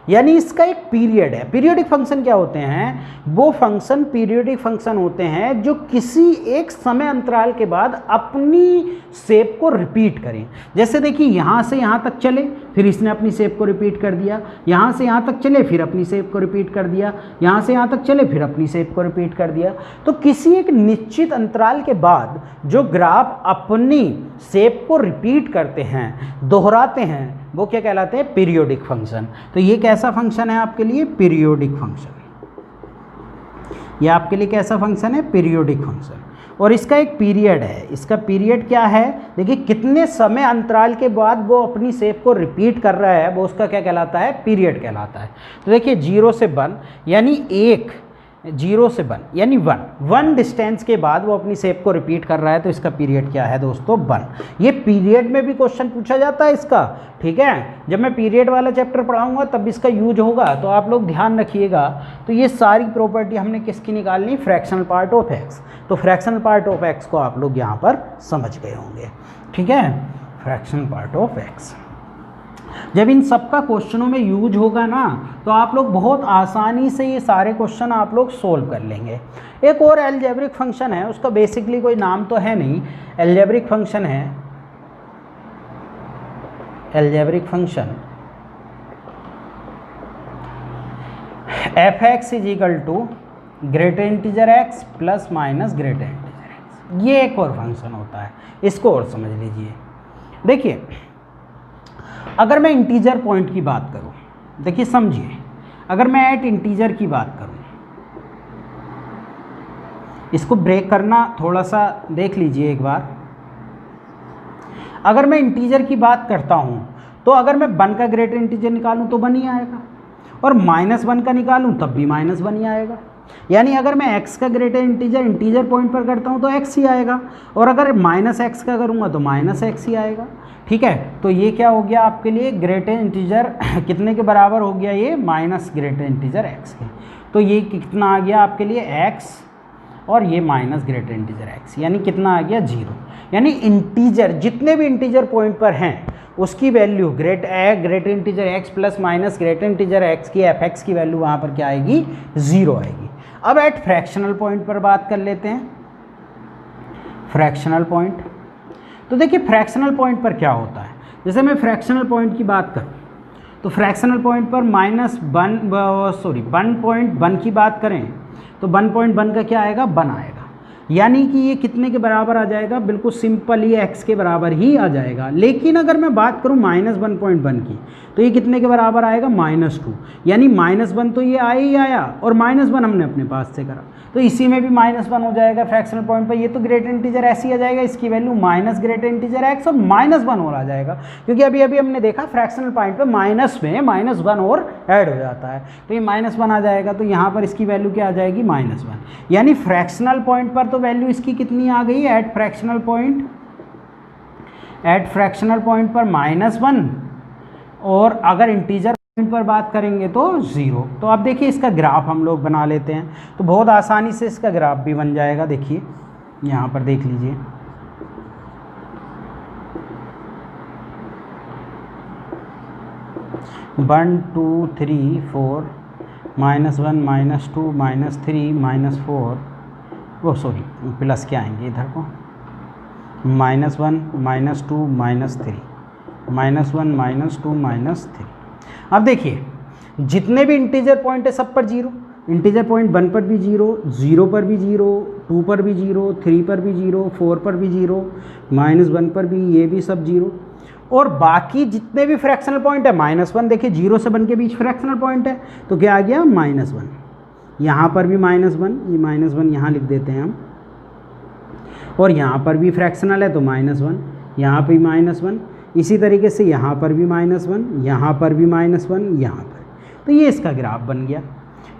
यानी इसका एक पीरियड है। पीरियोडिक फंक्शन क्या होते हैं? वो फंक्शन पीरियोडिक फंक्शन होते हैं जो किसी एक समय अंतराल के बाद अपनी शेप को रिपीट करें। जैसे देखिए यहाँ से यहाँ तक चले, फिर इसने अपनी शेप को रिपीट कर दिया, यहाँ से यहाँ तक चले फिर अपनी शेप को रिपीट कर दिया, यहाँ से यहाँ तक चले फिर अपनी शेप को रिपीट कर दिया। तो किसी एक निश्चित अंतराल के बाद जो ग्राफ अपनी शेप को रिपीट करते हैं, दोहराते हैं, वो क्या कहलाते हैं? Periodic function. तो ये कैसा फंक्शन है आपके लिए? Periodic function. ये आपके लिए कैसा फंक्शन है? Periodic function. और इसका एक पीरियड है। इसका पीरियड क्या है? देखिए कितने समय अंतराल के बाद वो अपनी शेप को रिपीट कर रहा है, वो उसका क्या कहलाता है? पीरियड कहलाता है। तो देखिए 0 से 1 यानी 1, 0 से 1 यानी 1 डिस्टेंस के बाद वो अपनी शेप को रिपीट कर रहा है, तो इसका पीरियड क्या है दोस्तों? 1। ये पीरियड में भी क्वेश्चन पूछा जाता है इसका, ठीक है। जब मैं पीरियड वाला चैप्टर पढ़ाऊंगा तब इसका यूज होगा, तो आप लोग ध्यान रखिएगा। तो ये सारी प्रॉपर्टी हमने किसकी निकालनी? Fractional part of x. तो फ्रैक्शनल पार्ट ऑफ एक्स को आप लोग यहाँ पर समझ गए होंगे, ठीक है। फ्रैक्शनल पार्ट ऑफ एक्स जब इन सब का क्वेश्चनों में यूज होगा ना, तो आप लोग बहुत आसानी से ये सारे क्वेश्चन आप लोग सोल्व कर लेंगे। एक और अलजेब्रिक फंक्शन है, उसका बेसिकली कोई नाम तो है नहीं, अलजेब्रिक फंक्शन है, algebraic function F X is equal to greater integer X plus minus greater integer X. ये एक और फंक्शन होता है, इसको और समझ लीजिए। देखिए अगर मैं इंटीजर पॉइंट की बात करूं, देखिए समझिए, अगर मैं एट इंटीजर की बात करूं, इसको ब्रेक करना थोड़ा सा देख लीजिए एक बार। अगर मैं इंटीजर की बात करता हूं तो अगर मैं 1 का ग्रेटर इंटीजर निकालूं तो 1 ही आएगा, और -1 का निकालूं तब भी -1 ही आएगा। यानी अगर मैं x का ग्रेटर इंटीजर पॉइंट पर करता हूं तो x ही आएगा, और अगर -x का करूंगा तो -x ही आएगा, ठीक है। तो ये क्या हो गया आपके लिए? ग्रेटर इंटीजर कितने के बराबर हो गया? ये माइनस ग्रेटर इंटीजर x के। तो ये कितना आ गया आपके लिए? x, और ये माइनस ग्रेटर इंटीजर x, यानी कितना आ गया? 0। यानी इंटीजर जितने भी इंटीजर पॉइंट पर हैं उसकी value greater integer x plus minus greater integer x की f(x) की वैल्यू वहाँ पर क्या आएगी? 0 आएगी। अब एट फ्रैक्शनल पॉइंट पर बात कर लेते हैं। फ्रैक्शनल पॉइंट, तो देखिए फ्रैक्शनल पॉइंट पर क्या होता है? जैसे मैं फ्रैक्शनल पॉइंट की बात करूं तो फ्रैक्शनल पॉइंट पर -1 की बात करें तो 1.1 का क्या आएगा? 1 आएगा। यानी कि ये कितने के बराबर आ जाएगा? बिल्कुल सिंपल, ये x के बराबर ही आ जाएगा। लेकिन अगर मैं बात करूं -1.1 की तो ये कितने के बराबर आएगा? -2। यानी -1 तो ये आया ही आया, और -1 हमने अपने पास से करा, तो इसी में भी -1 हो जाएगा फ्रैक्शनल पॉइंट पर। ये तो ग्रेटर इंटीजर ऐसी आ जाएगा, इसकी value minus greater integer x और -1 और आ जाएगा, क्योंकि अभी अभी हमने देखा फ्रैक्शनल पॉइंट पर माइनस में -1 और ऐड हो जाता है, तो ये -1 आ जाएगा। तो यहाँ पर इसकी वैल्यू क्या आ जाएगी? -1। यानी फ्रैक्शनल पॉइंट पर तो वैल्यू इसकी कितनी आ गई? एट फ्रैक्शनल पॉइंट पर -1, और अगर इंटीजर पॉइंट पर बात करेंगे तो 0। तो अब देखिए इसका ग्राफ हम लोग बना लेते हैं, तो बहुत आसानी से इसका ग्राफ भी बन जाएगा। देखिए यहाँ पर देख लीजिए, -1 2 3 4 -1 -2 -3 -4, वो सॉरी प्लस के आएंगे इधर को, -1 -2 -3 -1 -2 -3। अब देखिए जितने भी इंटीजर पॉइंट है सब पर 0, इंटीजर पॉइंट 1 पर भी 0, 0 पर भी 0, 2 पर भी 0, 3 पर भी 0, 4 पर भी 0, -1 पर भी, ये भी सब 0, और बाकी जितने भी फ्रैक्शनल पॉइंट है -1। देखिए 0 से 1 के बीच फ्रैक्शनल पॉइंट है, तो क्या आ गया? -1। यहाँ पर भी -1, ये -1 यहाँ लिख देते हैं हम, और यहाँ पर भी फ्रैक्शनल है तो -1, यहाँ पर भी -1, इसी तरीके से यहाँ पर भी -1, यहाँ पर भी -1, यहाँ पर। तो ये इसका ग्राफ बन गया,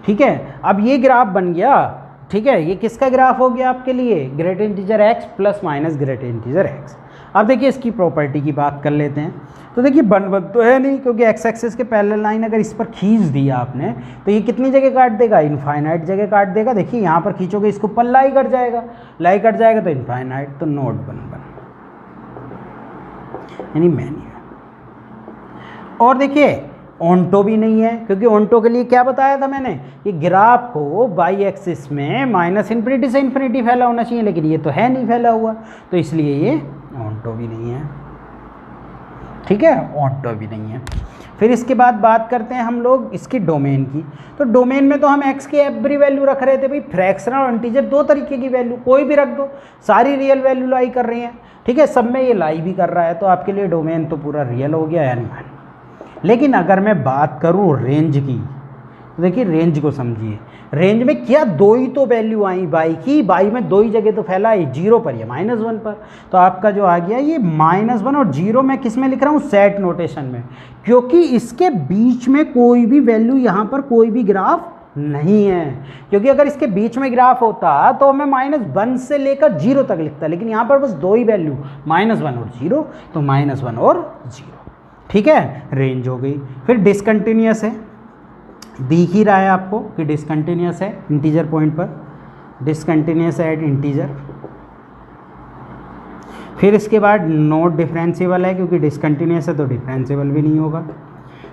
ठीक है। अब ये ग्राफ बन गया, ठीक है। ये किसका ग्राफ हो गया आपके लिए? Greater integer x plus minus greater integer x। अब देखिए इसकी प्रॉपर्टी की बात कर लेते हैं। तो देखिए बन तो है नहीं, क्योंकि एक्स एक्सिस के पैरेलल लाइन अगर इस पर खींच दिया आपने तो ये कितनी जगह काट देगा, इनफाइनाइट जगह काट देगा। देखिए यहाँ पर खींचोगे इसको पर लाई कट जाएगा, लाई कट जाएगा तो इनफाइनाइट, तो नोट बन यानी मैन्युअल। और देखिए ऑन्टो भी नहीं है, क्योंकि ऑन्टो के लिए क्या बताया था मैंने कि ग्राफ को बाई एक्सिस में -∞ से ∞ फैला होना चाहिए, लेकिन ये तो है नहीं फैला हुआ, तो इसलिए ये ऑन्टो भी नहीं है। ठीक है, ऑन्टो भी नहीं है। फिर इसके बाद बात करते हैं हम लोग इसकी डोमेन की। तो डोमेन में तो हम x की एवरी वैल्यू रख रहे थे भाई, फ्रैक्शनल और इंटीजर दो तरीके की वैल्यू कोई भी रख दो, सारी रियल वैल्यू लाई कर रही हैं। ठीक है, सब में ये लाई भी कर रहा है, तो आपके लिए डोमेन तो पूरा रियल हो गया यानी। लेकिन अगर मैं बात करूं रेंज की, तो देखिए रेंज को समझिए। रेंज में क्या दो ही तो वैल्यू आई बाई की, बाई में दो ही जगह तो फैला है, 0 पर या -1 पर, तो आपका जो आ गया ये -1 और 0 मैं किस में लिख रहा हूँ, सेट नोटेशन में, क्योंकि इसके बीच में कोई भी वैल्यू यहाँ पर कोई भी ग्राफ नहीं है। क्योंकि अगर इसके बीच में ग्राफ होता तो मैं -1 से लेकर 0 तक लिखता, लेकिन यहाँ पर बस दो ही वैल्यू -1 और 0, तो -1 और 0। ठीक है, रेंज हो गई। फिर डिसकंटिन्यूअस है, दिख ही रहा है आपको कि डिसकंटिन्यूअस है इंटीजर पॉइंट पर, डिसकंटिन्यूअस एट इंटीजर। फिर इसके बाद नॉट डिफरेंशिएबल है, क्योंकि डिसकंटिन्यूअस है तो डिफरेंशिएबल भी नहीं होगा।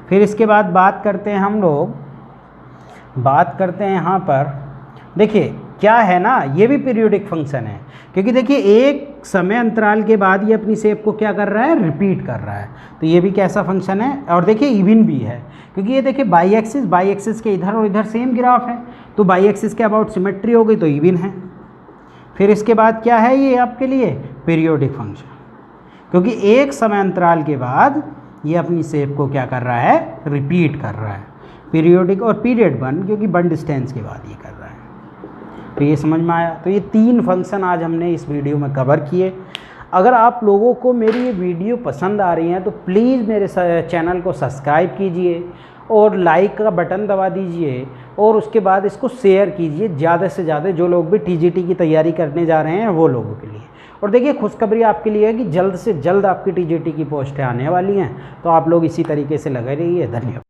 फिर इसके बाद बात करते हैं हम लोग, बात करते हैं यहाँ पर, देखिए क्या है ना, ये भी पीरियोडिक फंक्शन है, क्योंकि देखिए एक समय अंतराल के बाद ये अपनी शेप को क्या कर रहा है, रिपीट कर रहा है, तो ये भी कैसा फंक्शन है। और देखिए इवन भी है, क्योंकि ये देखिए बाई एक्सिस के इधर और इधर सेम ग्राफ है, तो बाई एक्सिस के अबाउट सिमेट्री हो गई तो इवन है। फिर इसके बाद क्या है ये आपके लिए पीरियोडिक फंक्शन, क्योंकि एक समय अंतराल के बाद ये अपनी शेप को क्या कर रहा है, रिपीट कर रहा है। पीरियोडिक और पीरियड वन, क्योंकि वन डिस्टेंस के बाद ये कर रहा है। तो ये समझ में आया। तो ये 3 फंक्शन आज हमने इस वीडियो में कवर किए। अगर आप लोगों को मेरी ये वीडियो पसंद आ रही हैं तो प्लीज़ मेरे चैनल को सब्सक्राइब कीजिए और लाइक का बटन दबा दीजिए, और उसके बाद इसको शेयर कीजिए ज़्यादा से ज़्यादा, जो लोग भी टीजीटी की तैयारी करने जा रहे हैं वो लोगों के लिए। और देखिए खुशखबरी आपके लिए है कि जल्द से जल्द आपकी टीजीटी की पोस्टें आने वाली हैं, तो आप लोग इसी तरीके से लगे रहिए। धन्यवाद।